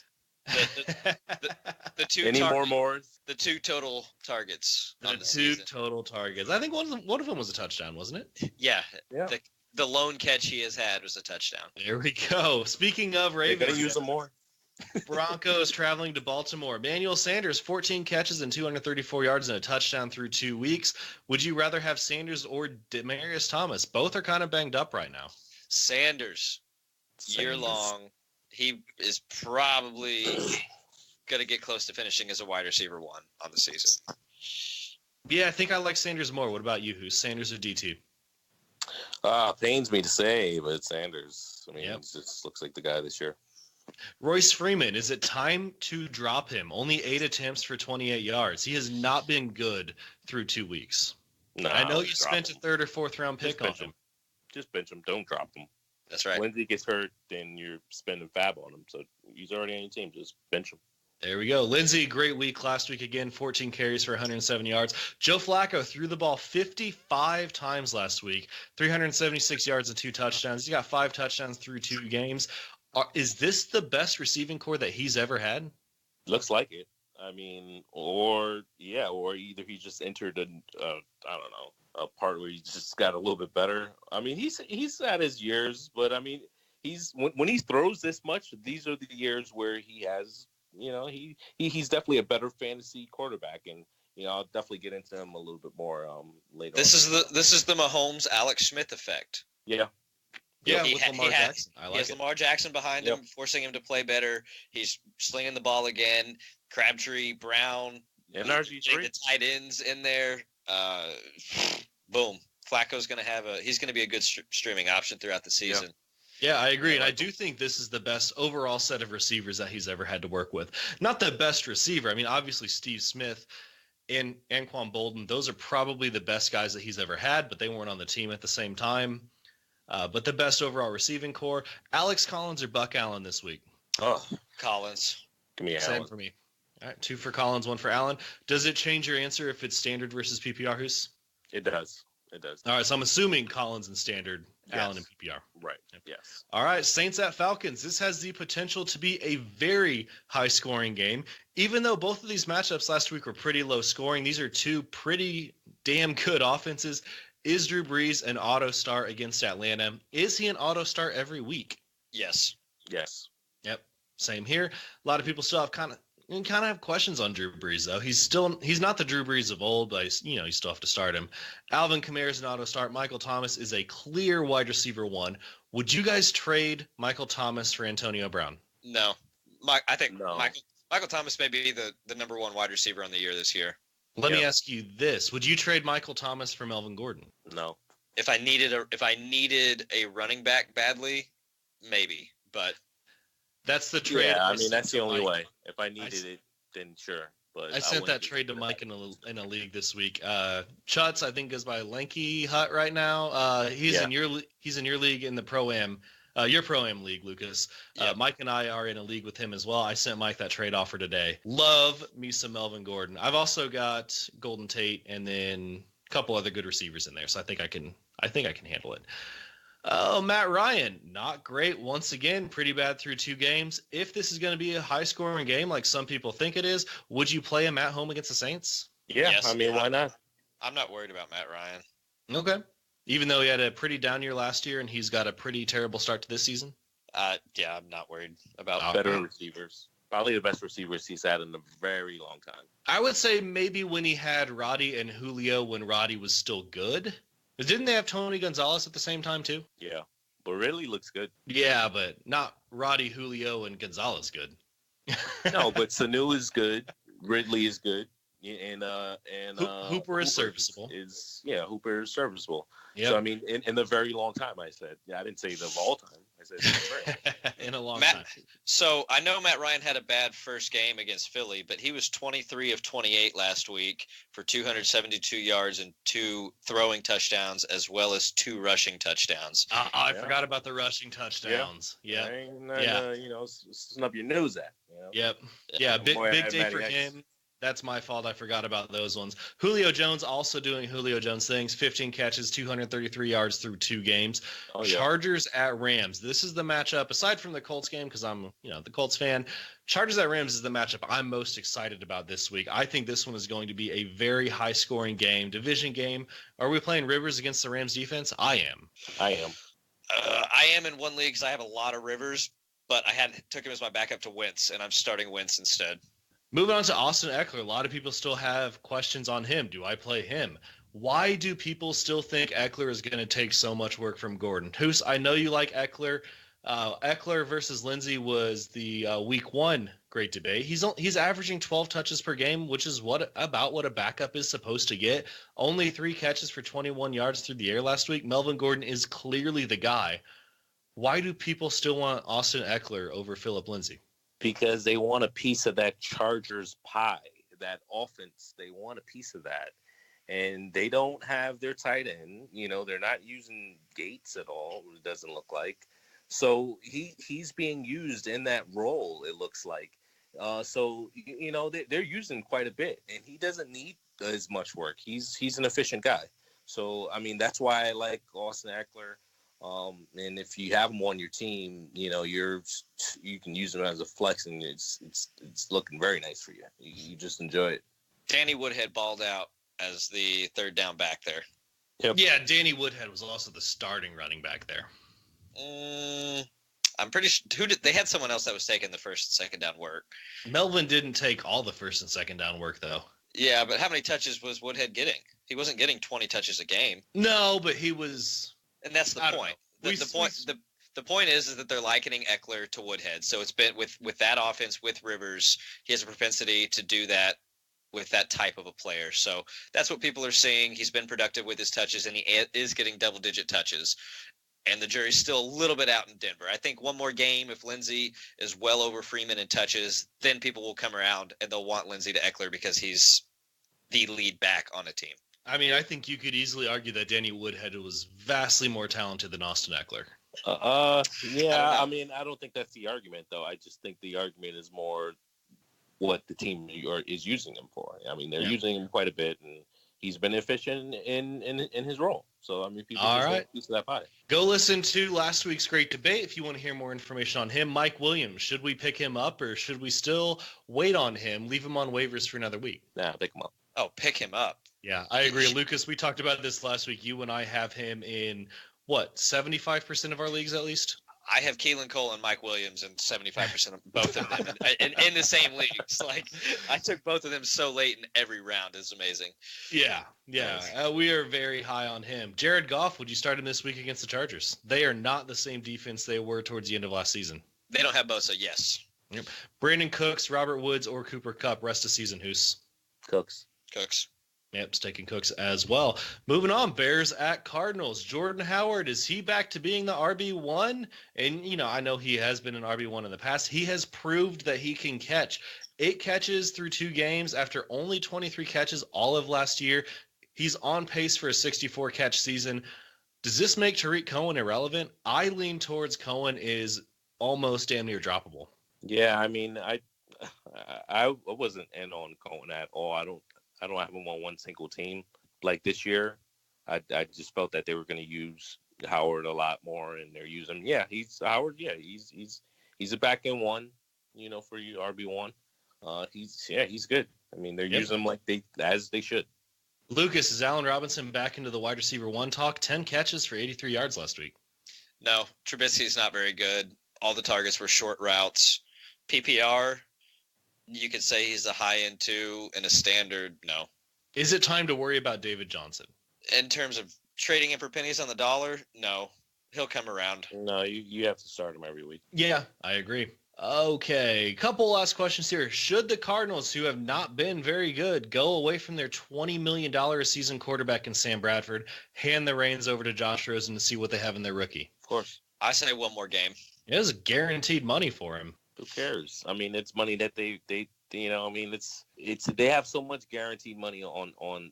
The two Any more Moores? The 2 total targets. The 2 total targets. I think one of them was a touchdown, wasn't it? Yeah. The lone catch he has had was a touchdown. There we go. Speaking of Ravens, they're going to use them more. Broncos traveling to Baltimore. Emmanuel Sanders, 14 catches and 234 yards and a touchdown through 2 weeks. Would you rather have Sanders or Demaryius Thomas? Both are kind of banged up right now. Sanders. Year long. He is probably going to get close to finishing as a wide receiver 1 on the season. Yeah, I think I like Sanders more. What about you? Who's Sanders or DT? Pains me to say, but Sanders. I mean, He just looks like the guy this year. Royce Freeman, is it time to drop him? Only 8 attempts for 28 yards. He has not been good through 2 weeks. No, I know you spent a 3rd or 4th round pick on him. Just bench him. Don't drop him. That's right. Lindsey gets hurt, then you're spending fab on him. So he's already on your team. Just bench him. There we go. Lindsey, great week last week again, 14 carries for 107 yards. Joe Flacco threw the ball 55 times last week, 376 yards and 2 touchdowns. He got 5 touchdowns through 2 games. Is this the best receiving core that he's ever had? Looks like it. I mean, or either he just entered a part where he just got a little bit better. I mean, he's had his years, but I mean, when he throws this much, these are the years where he has, he's definitely a better fantasy quarterback, and I'll definitely get into him a little bit more later. This is the Mahomes Alex Smith effect. Yeah. Yeah, with Lamar Jackson. He has Lamar Jackson behind him, forcing him to play better. He's slinging the ball again. Crabtree, Brown, and RG3, the tight ends in there. Boom. Flacco's going to he's going to be a good streaming option throughout the season. Yeah, I agree. And I do think this is the best overall set of receivers that he's ever had to work with. Not the best receiver. I mean, obviously Steve Smith and Anquan Bolden, those are probably the best guys that he's ever had, but they weren't on the team at the same time. But the best overall receiving core, Alex Collins or Buck Allen this week? Oh, Collins. Give me Allen. Same for me. All right, 2 for Collins, 1 for Allen. Does it change your answer if it's standard versus PPR? Who's? It does. All right, so I'm assuming Collins and standard, Allen and PPR. Right. Yes. All right, Saints at Falcons. This has the potential to be a very high-scoring game. Even though both of these matchups last week were pretty low scoring, these are 2 pretty damn good offenses. Is Drew Brees an auto start against Atlanta? Is he an auto start every week? Yes. Yep. Same here. A lot of people still have kind of have questions on Drew Brees though. He's not the Drew Brees of old, but you still have to start him. Alvin Kamara is an auto start. Michael Thomas is a clear wide receiver 1. Would you guys trade Michael Thomas for Antonio Brown? No. I think no. Michael Thomas may be the number 1 wide receiver on the year this year. Let me ask you this: would you trade Michael Thomas for Melvin Gordon? No. If I needed a running back badly, maybe. But that's the trade. Yeah, I mean that's the only way. If I needed it, then sure. But I sent that trade to Mike in a league this week. Chutz, I think, goes by Lanky Hut right now. He's in your league in the Pro-Am. Your Pro-Am league, Lucas. Yep. Mike and I are in a league with him as well. I sent Mike that trade offer today. Love me some Melvin Gordon. I've also got Golden Tate and then a couple other good receivers in there, so I think I can handle it. Oh, Matt Ryan, not great once again. Pretty bad through 2 games. If this is going to be a high-scoring game like some people think it is, would you play him at home against the Saints? Yeah, yes, I mean, why not? I'm not worried about Matt Ryan. Okay. Even though he had a pretty down year last year and he's got a pretty terrible start to this season? Yeah, I'm not worried about better receivers. Probably the best receivers he's had in a very long time. I would say maybe when he had Roddy and Julio when Roddy was still good. Didn't they have Tony Gonzalez at the same time too? Yeah, but Ridley looks good. Yeah, but not Roddy, Julio, and Gonzalez good. No, but Sanu is good. Ridley is good. Hooper is serviceable. Hooper is serviceable. Yep. So I mean, in the very long time, I said, I didn't say of all time. I said in a long time. So I know Matt Ryan had a bad first game against Philly, but he was 23 of 28 last week for 272 yards and 2 throwing touchdowns, as well as 2 rushing touchdowns. I forgot about the rushing touchdowns. Yeah. Snub your nose at. Yep. Yeah. Big day for him. That's my fault. I forgot about those ones. Julio Jones also doing Julio Jones things. 15 catches, 233 yards through 2 games. Chargers at Rams. This is the matchup, aside from the Colts game, because I'm, the Colts fan. Chargers at Rams is the matchup I'm most excited about this week. I think this one is going to be a very high-scoring game, division game. Are we playing Rivers against the Rams defense? I am. I am in one league because I have a lot of Rivers, but I took him as my backup to Wentz, and I'm starting Wentz instead. Moving on to Austin Eckler. A lot of people still have questions on him. Do I play him? Why do people still think Eckler is going to take so much work from Gordon? Hoos, I know you like Eckler. Eckler versus Lindsey was the week 1 great debate. He's averaging 12 touches per game, which is about what a backup is supposed to get. Only 3 catches for 21 yards through the air last week. Melvin Gordon is clearly the guy. Why do people still want Austin Eckler over Philip Lindsay? Because they want a piece of that Chargers pie, that offense. They want a piece of that. And they don't have their tight end. They're not using Gates at all, it doesn't look like. So he's being used in that role, it looks like. They're using quite a bit. And he doesn't need as much work. He's an efficient guy. So, I mean, that's why I like Austin Eckler. And if you have him on your team, you can use him as a flex, and it's looking very nice for you. You just enjoy it. Danny Woodhead balled out as the third down back there. Yep. Yeah, Danny Woodhead was also the starting running back there. I'm pretty sure they had someone else that was taking the first and second down work. Melvin didn't take all the first and second down work though. Yeah, but how many touches was Woodhead getting? He wasn't getting 20 touches a game. No, but he was. And that's the point. The point is that they're likening Eckler to Woodhead. So it's been with that offense with Rivers, he has a propensity to do that with that type of a player. So that's what people are seeing. He's been productive with his touches, and he is getting double-digit touches. And the jury's still a little bit out in Denver. I think one more game, if Lindsey is well over Freeman in touches, then people will come around and they'll want Lindsey to Eckler because he's the lead back on a team. I mean, I think you could easily argue that Danny Woodhead was vastly more talented than Austin Eckler. I mean, I don't think that's the argument, though. I just think the argument is more what the team is using him for. I mean, they're using him quite a bit, and he's been efficient in his role. So, I mean, people just piece of that pie. Go listen to last week's great debate if you want to hear more information on him. Mike Williams, should we pick him up, or should we still wait on him, leave him on waivers for another week? Nah, pick him up. Oh, pick him up. Yeah, I agree. Lucas, we talked about this last week. You and I have him in, 75% of our leagues at least? I have Keelan Cole and Mike Williams in 75% of both of them in the same leagues. Like, I took both of them so late in every round. It's amazing. Yeah. We are very high on him. Jared Goff, would you start him this week against the Chargers? They are not the same defense they were towards the end of last season. They don't have Bosa, yes. Yep. Brandon Cooks, Robert Woods, or Cooper Kupp, rest of season, Hoos? Cooks. Yep, it's taking Cooks as well. Moving on, Bears at Cardinals. Jordan Howard, is he back to being the RB1? And, I know he has been an RB1 in the past. He has proved that he can catch. 8 catches through 2 games after only 23 catches all of last year. He's on pace for a 64-catch season. Does this make Tariq Cohen irrelevant? I lean towards Cohen is almost damn near droppable. Yeah, I mean, I wasn't in on Cohen at all. I don't have him on one single team like this year. I just felt that they were going to use Howard a lot more, and they're using. Yeah, he's Howard. Yeah, he's a back end one. For you RB1. He's good. I mean, they're using him like they should. Lucas, is Allen Robinson back into the wide receiver 1 talk? 10 catches for 83 yards last week. No, Trubisky's not very good. All the targets were short routes. PPR. You could say he's a high end 2 and a standard. No. Is it time to worry about David Johnson? In terms of trading him for pennies on the dollar, no. He'll come around. No, you have to start him every week. Yeah, I agree. Okay, couple last questions here. Should the Cardinals, who have not been very good, go away from their $20 million a season quarterback in Sam Bradford, hand the reins over to Josh Rosen to see what they have in their rookie? Of course. I say one more game. It is guaranteed money for him. Who cares? I mean, it's money that they I mean, it's they have so much guaranteed money on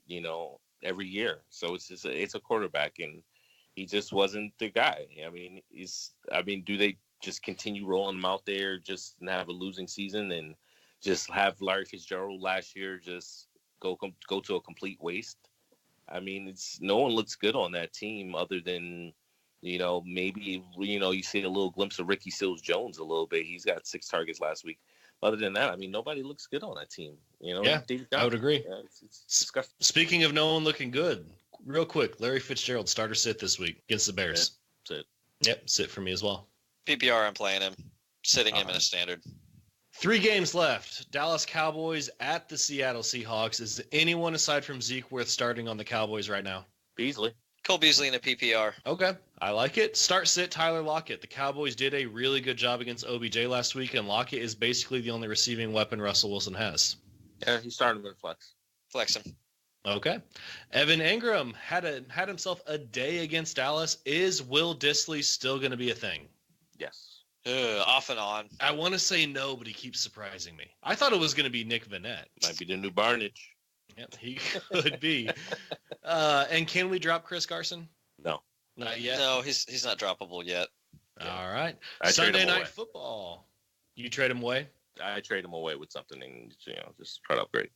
every year. So it's a quarterback, and he just wasn't the guy. I mean, do they just continue rolling him out there, just have a losing season, and just have Larry Fitzgerald last year just go to a complete waste? I mean, no one looks good on that team other than maybe you see a little glimpse of Ricky Seals-Jones a little bit. He's got 6 targets last week. Other than that, I mean, nobody looks good on that team. Yeah, I would agree. Yeah, it's disgusting. Speaking of no one looking good, real quick, Larry Fitzgerald starter sit this week against the Bears. Sit. Yep, sit for me as well. PPR, I'm playing him, sitting him in a standard. 3 games left. Dallas Cowboys at the Seattle Seahawks. Is anyone aside from Zeke worth starting on the Cowboys right now? Beasley. Cole Beasley in a PPR. Okay, I like it. Start sit Tyler Lockett. The Cowboys did a really good job against OBJ last week, and Lockett is basically the only receiving weapon Russell Wilson has. Yeah, he's starting with flex. Flex him. Okay. Evan Ingram had himself a day against Dallas. Is Will Dissly still going to be a thing? Yes. Off and on. I want to say no, but he keeps surprising me. I thought it was going to be Nick Vannett. Might be the new Barnage. Yep, he could be. And can we drop Chris Carson? No. Not yet? No, he's not droppable yet. All right. I Sunday trade him Night away. Football. You trade him away? I trade him away with something and just try to upgrade.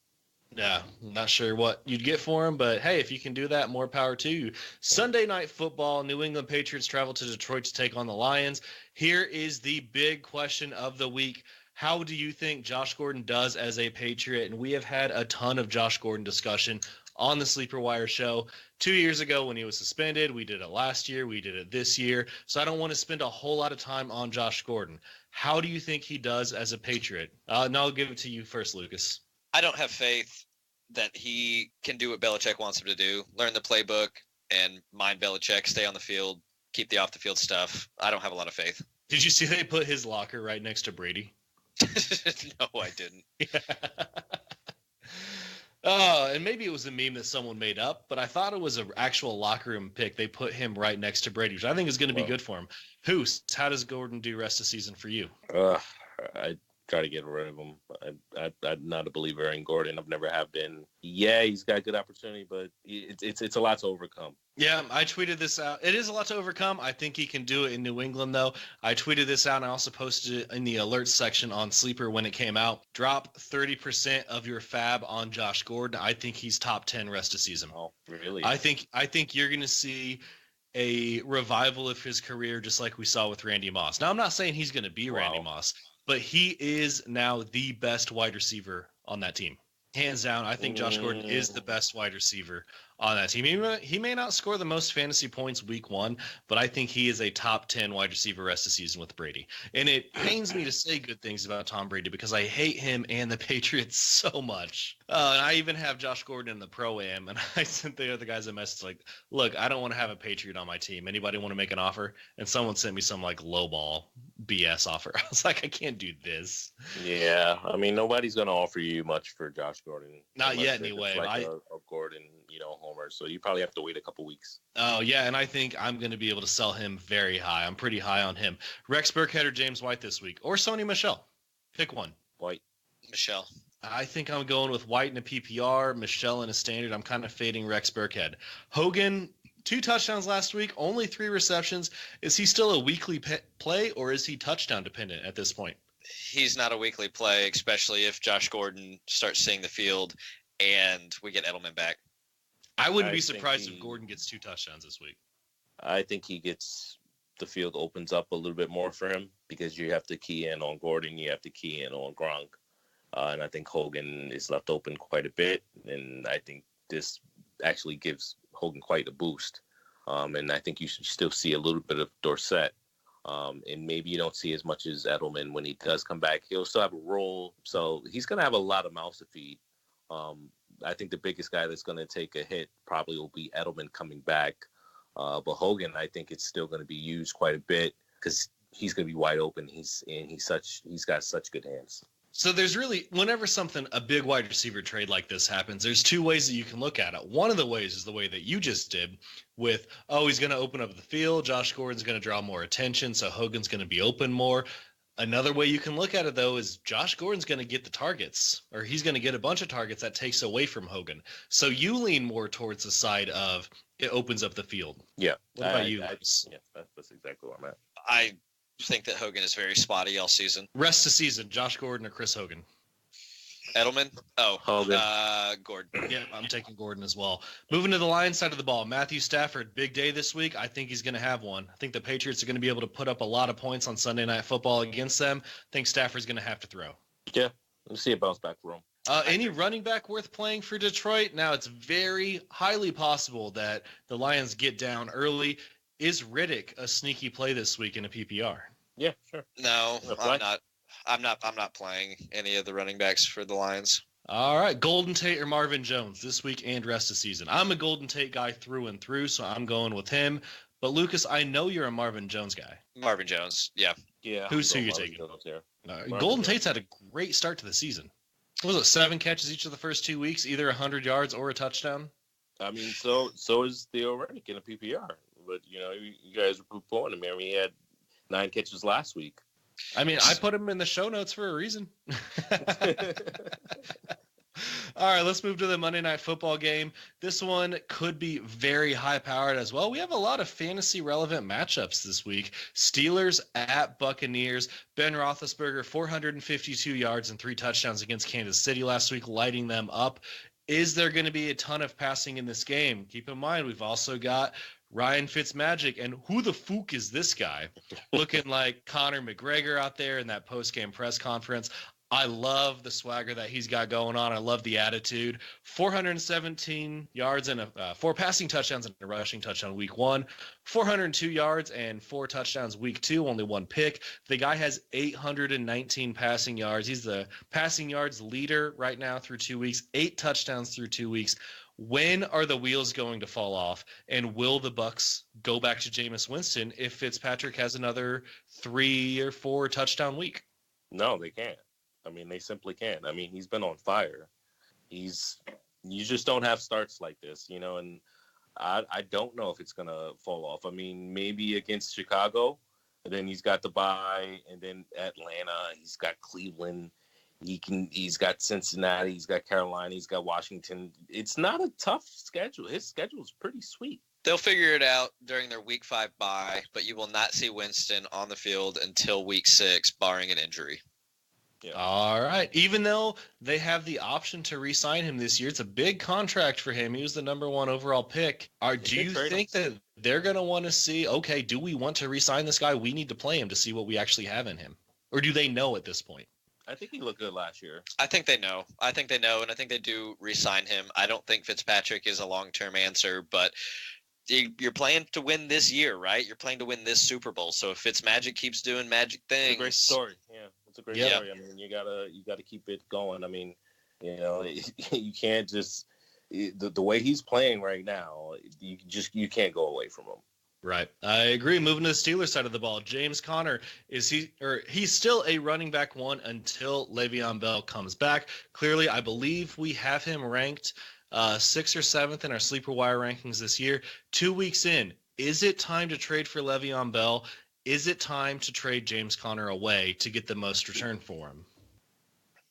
Yeah, not sure what you'd get for him, but hey, if you can do that, more power to you. Sunday Night Football, New England Patriots travel to Detroit to take on the Lions. Here is the big question of the week. How do you think Josh Gordon does as a Patriot? And we have had a ton of Josh Gordon discussion on the Sleeper Wire show 2 years ago when he was suspended. We did it last year. We did it this year. So I don't want to spend a whole lot of time on Josh Gordon. How do you think he does as a Patriot? And I'll give it to you first, Lucas. I don't have faith that he can do what Belichick wants him to do. Learn the playbook and mind Belichick, stay on the field, keep the off the field stuff. I don't have a lot of faith. Did you see they put his locker right next to Brady? No, I didn't. And maybe it was a meme that someone made up, but I thought it was an actual locker room pick. They put him right next to Brady, which I think is going to be good for him. Hoos, how does Gordon do rest of season for you? I try to get rid of him. I'm not a believer in Gordon. I've never have been. Yeah, he's got good opportunity, but it's a lot to overcome. Yeah, I tweeted this out. It is a lot to overcome. I think he can do it in New England, though. I tweeted this out, and I also posted it in the alerts section on Sleeper when it came out. Drop 30% of your fab on Josh Gordon. I think he's top 10 rest of season. Oh, really? I think you're going to see a revival of his career just like we saw with Randy Moss. Now, I'm not saying he's going to be Randy Moss, but he is now the best wide receiver on that team. Hands down, I think Josh Gordon is the best wide receiver on that team. He may not score the most fantasy points week 1, but I think he is a top 10 wide receiver rest of season with Brady. And it pains me to say good things about Tom Brady because I hate him and the Patriots so much. And I even have Josh Gordon in the Pro-Am, and I sent the other guys a message like, look, I don't want to have a Patriot on my team. Anybody want to make an offer? And someone sent me some like lowball BS offer. I was like, I can't do this. Yeah, I mean, nobody's going to offer you much for Josh Gordon. Not yet, anyway. Like a Gordon, homer. So you probably have to wait a couple weeks. Oh, yeah, and I think I'm going to be able to sell him very high. I'm pretty high on him. Rex Burkhead or James White this week? Or Sony Michel? Pick one. White. Michel. I think I'm going with White in a PPR, Michel in a standard. I'm kind of fading Rex Burkhead. Hogan, 2 touchdowns last week, only 3 receptions. Is he still a weekly play, or is he touchdown dependent at this point? He's not a weekly play, especially if Josh Gordon starts seeing the field and we get Edelman back. I wouldn't be surprised if Gordon gets 2 touchdowns this week. I think the field opens up a little bit more for him because you have to key in on Gordon, you have to key in on Gronk. And I think Hogan is left open quite a bit. And I think this actually gives Hogan quite a boost. And I think you should still see a little bit of Dorsett. And maybe you don't see as much as Edelman when he does come back. He'll still have a role. So he's going to have a lot of mouths to feed. I think the biggest guy that's going to take a hit probably will be Edelman coming back. But Hogan, I think it's still going to be used quite a bit because he's going to be wide open. He's got such good hands. So there's really, whenever a big wide receiver trade like this happens, there's two ways that you can look at it. One of the ways is the way that you just did with, he's going to open up the field. Josh Gordon's going to draw more attention, so Hogan's going to be open more. Another way you can look at it, though, is Josh Gordon's going to get the targets, or he's going to get a bunch of targets that takes away from Hogan. So you lean more towards the side of it opens up the field. Yeah. What about you? That's exactly where I'm at. I think that Hogan is very spotty all season. Rest of season, Josh Gordon or Chris Hogan? Edelman? Hogan. Gordon. Yeah, I'm taking Gordon as well. Moving to the Lions side of the ball, Matthew Stafford, big day this week. I think he's going to have one. I think the Patriots are going to be able to put up a lot of points on Sunday Night Football against them. I think Stafford's going to have to throw. Yeah, let's see a bounce back for him. Any running back worth playing for Detroit? Now, it's very highly possible that the Lions get down early. Is Riddick a sneaky play this week in a PPR? Yeah, sure. No, I'm not playing any of the running backs for the Lions. All right, Golden Tate or Marvin Jones this week and rest of season. I'm a Golden Tate guy through and through, so I'm going with him. But Lucas, I know you're a Marvin Jones guy. Marvin Jones, yeah. Yeah. Who you taking? Golden Tate's had a great start to the season. What was it, 7 catches each of the first 2 weeks, either 100 yards or a touchdown? I mean, so is Theo Reddick in a PPR. But, you guys were poo-pooing him. I mean, he had 9 catches last week. I mean, I put him in the show notes for a reason. All right, let's move to the Monday Night Football game. This one could be very high-powered as well. We have a lot of fantasy-relevant matchups this week. Steelers at Buccaneers. Ben Roethlisberger, 452 yards and 3 touchdowns against Kansas City last week, lighting them up. Is there going to be a ton of passing in this game? Keep in mind, we've also got Ryan Fitzmagic, and who the fook is this guy? Looking like Conor McGregor out there in that post-game press conference. I love the swagger that he's got going on. I love the attitude. 417 yards and 4 passing touchdowns and a rushing touchdown week 1. 402 yards and 4 touchdowns week 2, only 1 pick. The guy has 819 passing yards. He's the passing yards leader right now through 2 weeks. 8 touchdowns through 2 weeks. When are the wheels going to fall off? And will the Bucs go back to Jameis Winston if Fitzpatrick has another 3 or 4 touchdown week? No, they can't. I mean, they simply can't. I mean, he's been on fire. You just don't have starts like this, and I don't know if it's going to fall off. I mean, maybe against Chicago, and then he's got the bye, and then Atlanta, he's got Cleveland, he's got Cincinnati, he's got Carolina, he's got Washington. It's not a tough schedule. His schedule is pretty sweet. They'll figure it out during their week 5 bye, but you will not see Winston on the field until week 6, barring an injury. Yeah. All right. Even though they have the option to re-sign him this year, it's a big contract for him. He was the number 1 overall pick. Do you think that they're going to want to see, okay, do we want to re-sign this guy? We need to play him to see what we actually have in him. Or do they know at this point? I think he looked good last year. I think they know, and I think they do re-sign him. I don't think Fitzpatrick is a long-term answer, but you're playing to win this year, right? You're playing to win this Super Bowl. So if Fitzmagic keeps doing magic things, it's a great story. Yeah. It's a great story. I mean, you gotta keep it going. I mean, you can't just the way he's playing right now. You can't go away from him. Right, I agree. Moving to the Steelers side of the ball, James Conner he's still a running back 1 until Le'Veon Bell comes back. Clearly, I believe we have him ranked 6th or 7th in our sleeper wire rankings this year. 2 weeks in, is it time to trade for Le'Veon Bell? Is it time to trade James Conner away to get the most return for him?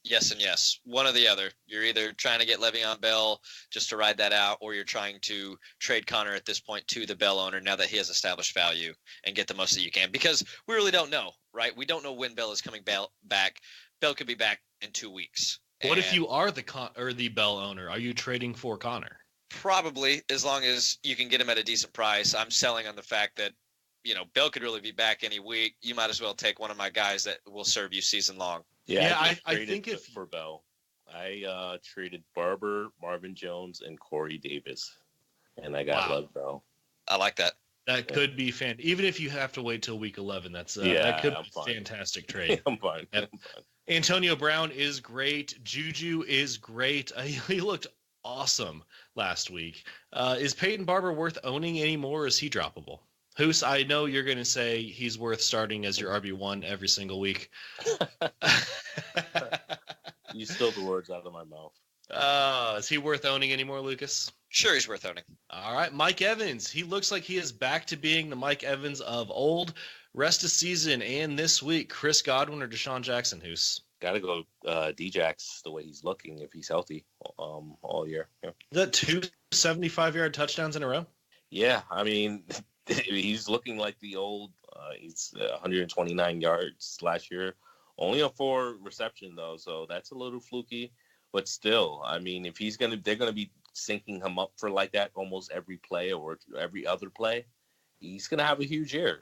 Yes and yes. One or the other. You're either trying to get Le'Veon Bell just to ride that out, or you're trying to trade Conner at this point to the Bell owner now that he has established value and get the most that you can. Because we really don't know, right? We don't know when Bell is coming back. Bell could be back in 2 weeks. What if you are the Bell owner? Are you trading for Conner? Probably, as long as you can get him at a decent price. I'm selling on the fact that Bell could really be back any week. You might as well take one of my guys that will serve you season long. Yeah, I think for Bell, I traded Barber, Marvin Jones, and Corey Davis, and I got Love Bell. I like that. That could be even if you have to wait till week 11. That could be a fantastic trade. I'm fine. Antonio Brown is great. Juju is great. He looked awesome last week. Is Peyton Barber worth owning anymore? Or is he droppable? Hoos, I know you're going to say he's worth starting as your RB1 every single week. You stole the words out of my mouth. Is he worth owning anymore, Lucas? Sure, he's worth owning. All right, Mike Evans. He looks like he is back to being the Mike Evans of old. Rest of season and this week, Chris Godwin or Deshaun Jackson, Hoos? Got to go Djax the way he's looking if he's healthy all year. Yeah. Is that 2 75-yard touchdowns in a row? Yeah, I mean, he's looking like the old. He's 129 yards last year, only a 4 reception though, so that's a little fluky. But still, I mean, if they're gonna be syncing him up for like that almost every play or every other play. He's gonna have a huge year.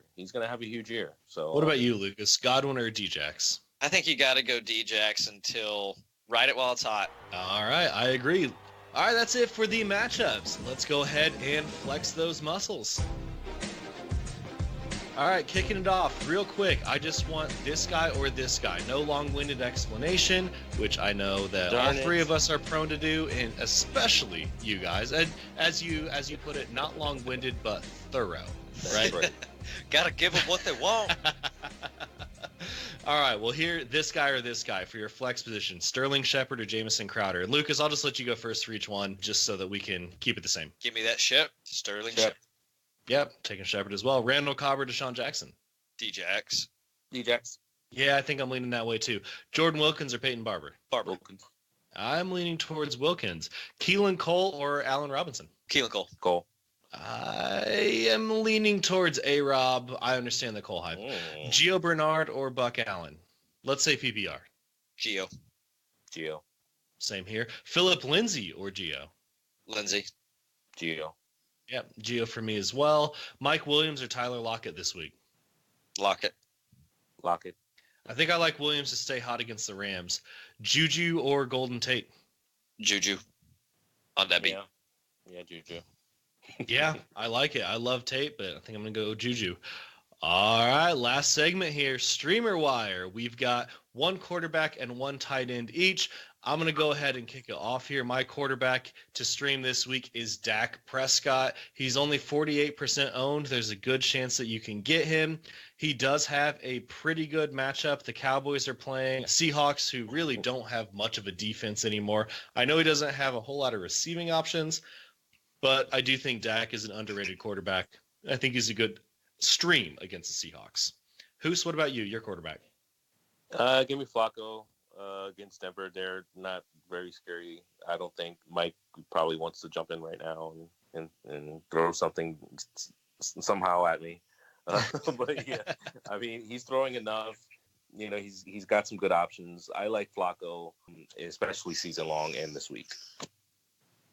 So, what about you, Lucas? Godwin or Djax? I think you got to go Djax until ride it while it's hot. All right, I agree. All right, that's it for the matchups. Let's go ahead and flex those muscles. All right, kicking it off real quick. I just want this guy or this guy. No long-winded explanation, which I know that all three of us are prone to do, and especially you guys. And as you put it, not long-winded but thorough, right? Gotta give them what they want. All right, well, here, this guy or this guy for your flex position, Sterling Shepard or Jamison Crowder. Lucas, I'll just let you go first for each one, just so that we can keep it the same. Give me that ship, Sterling Shepard. Yep, taking Shepard as well. Randall Cobb or Deshaun Jackson? Djax. Yeah, I think I'm leaning that way too. Jordan Wilkins or Peyton Barber? Wilkins. I'm leaning towards Wilkins. Keelan Cole or Allen Robinson? Keelan Cole. Cole. I am leaning towards A-Rob. I understand the Cole hype. Gio Bernard or Buck Allen? Let's say PPR. Gio. Same here. Philip Lindsay or Gio? Lindsay. Gio. Yep, Gio for me as well. Mike Williams or Tyler Lockett this week? Lockett. I think I like Williams to stay hot against the Rams. Juju or Golden Tate? Juju. On that beat. Yeah, Juju. Yeah, I like it. I love Tate, but I think I'm going to go Juju. All right, last segment here, Streamer Wire. We've got one quarterback and one tight end each. I'm going to go ahead and kick it off here. My quarterback to stream this week is Dak Prescott. He's only 48% owned. There's a good chance that you can get him. He does have a pretty good matchup. The Cowboys are playing Seahawks, who really don't have much of a defense anymore. I know he doesn't have a whole lot of receiving options, but I do think Dak is an underrated quarterback. I think he's a good stream against the Seahawks. Hoos, what about you, your quarterback? Give me Flacco against Denver. They're not very scary. I don't think Mike probably wants to jump in right now and throw something somehow at me. But yeah, I mean, he's throwing enough. You know, he's got some good options. I like Flacco, especially season long and this week.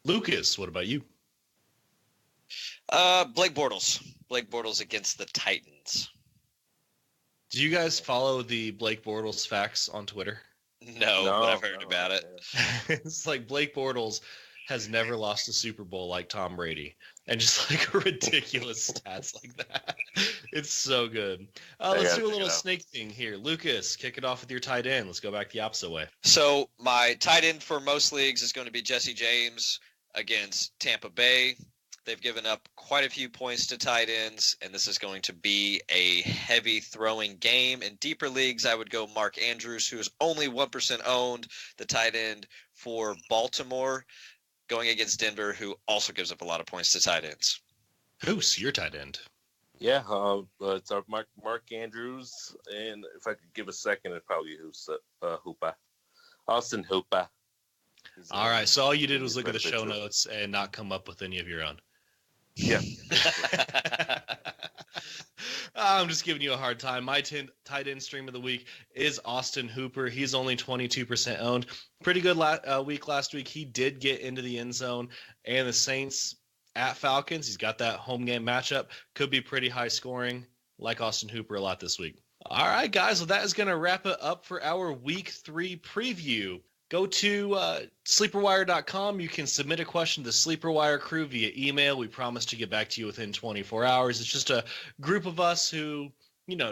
Lucas, what about you? Blake Bortles. Blake Bortles against the Titans. Do you guys follow the Blake Bortles facts on Twitter? No, but I've heard about it. It's like Blake Bortles has never lost a Super Bowl like Tom Brady, and just like ridiculous stats like that. It's so good. Let's do a little snake thing here. Lucas, kick it off with your tight end. Let's go back the opposite way. So my tight end for most leagues is going to be Jesse James against Tampa Bay. They've given up quite a few points to tight ends, and this is going to be a heavy throwing game. In deeper leagues, I would go Mark Andrews, who is only 1% owned, the tight end for Baltimore, going against Denver, who also gives up a lot of points to tight ends. Who's your tight end? Yeah, it's our Mark Andrews, and if I could give a second, it'd probably be Hooper. Austin Hooper. All right, so all you did was look at the show notes and not come up with any of your own. Yeah. I'm just giving you a hard time. My tight end stream of the week is Austin Hooper. He's only 22% owned. Pretty good week last week. He did get into the end zone, and the Saints at Falcons. He's got that home game matchup. Could be pretty high scoring. Like Austin Hooper a lot this week. All right, guys. Well, that is going to wrap it up for our Week 3 preview. Go to sleeperwire.com. You can submit a question to the Sleeperwire crew via email. We promise to get back to you within 24 hours. It's just a group of us who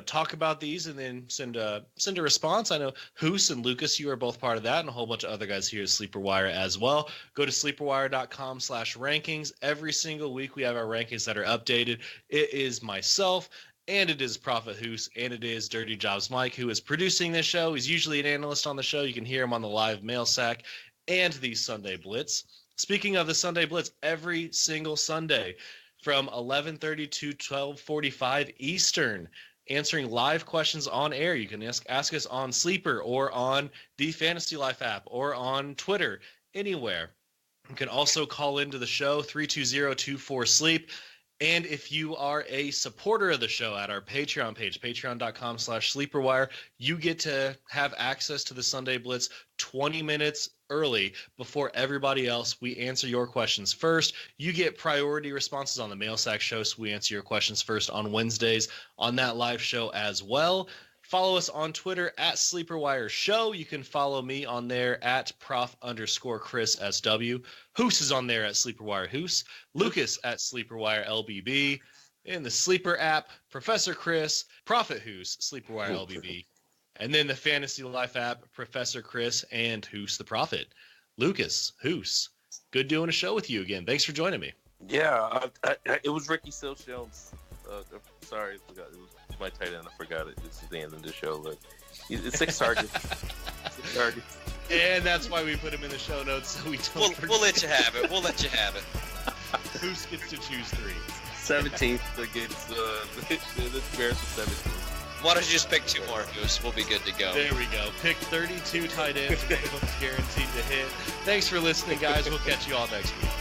talk about these and then send a response. I know Hoos and Lucas, you are both part of that, and a whole bunch of other guys here at Sleeper Wire as well. Go to sleeperwire.com/rankings. Every single week we have our rankings that are updated. It is myself, and it is Prophet Hoos, and it is Dirty Jobs Mike, who is producing this show. He's usually an analyst on the show. You can hear him on the live mail sack and the Sunday Blitz. Speaking of the Sunday Blitz, every single Sunday from 11:30 to 12:45 Eastern, answering live questions on air. You can ask us on Sleeper or on the Fantasy Life app or on Twitter, anywhere. You can also call into the show, 320-24-SLEEP. And if you are a supporter of the show at our Patreon page, patreon.com/sleeperwire, you get to have access to the Sunday Blitz 20 minutes early before everybody else. We answer your questions first. You get priority responses on the Mail Sack show, so we answer your questions first on Wednesdays on that live show as well. Follow us on Twitter at SleeperWire Show. You can follow me on there at prof_Chris SW. Hoos is on there at SleeperWire Hoos. Lucas at SleeperWire LBB. In the Sleeper app, Professor Chris, Prophet Hoos, SleeperWire LBB. And then the Fantasy Life app, Professor Chris and Hoos the Prophet. Lucas, Hoos, good doing a show with you again. Thanks for joining me. Yeah, it was Ricky Sills Jones. Sorry, I forgot. It was my tight end. I forgot it. This is the end of the show. But it's 6 targets. 6 targets. And that's why we put him in the show notes, so we don't We'll let you have it. We'll let you have it. Hoos gets to choose 3. 17th against the Bears for 17. Why don't you just pick 2 more, Hoos? We'll be good to go. There we go. Pick 32 tight ends. One of them's guaranteed to hit. Thanks for listening, guys. We'll catch you all next week.